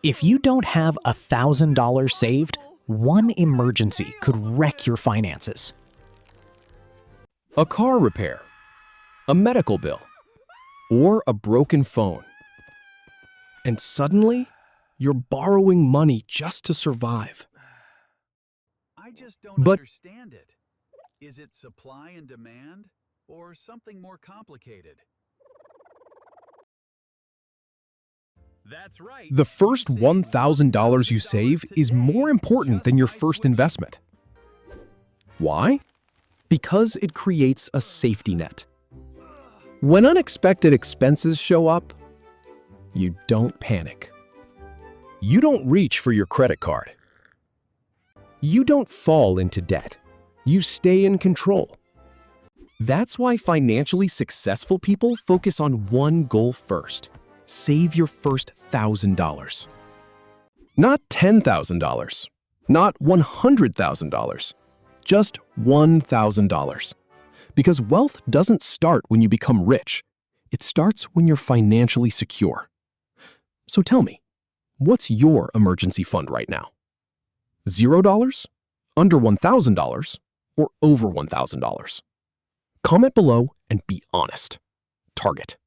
If you don't have $1,000 saved, one emergency could wreck your finances. A car repair, a medical bill, or a broken phone. And suddenly, you're borrowing money just to survive. I just don't But understand it. Is it supply and demand or something more complicated? That's right. the first $1,000 you save is more important than your first investment. Why? Because it creates a safety net. When unexpected expenses show up, you don't panic. You don't reach for your credit card. You don't fall into debt. You stay in control. That's why financially successful people focus on one goal first. Save your first $1,000. Not $10,000, not $100,000, just $1,000. Because wealth doesn't start when you become rich. It starts when you're financially secure. So tell me, what's your emergency fund right now? $0, under $1,000, or over $1,000? Comment below and be honest. Target.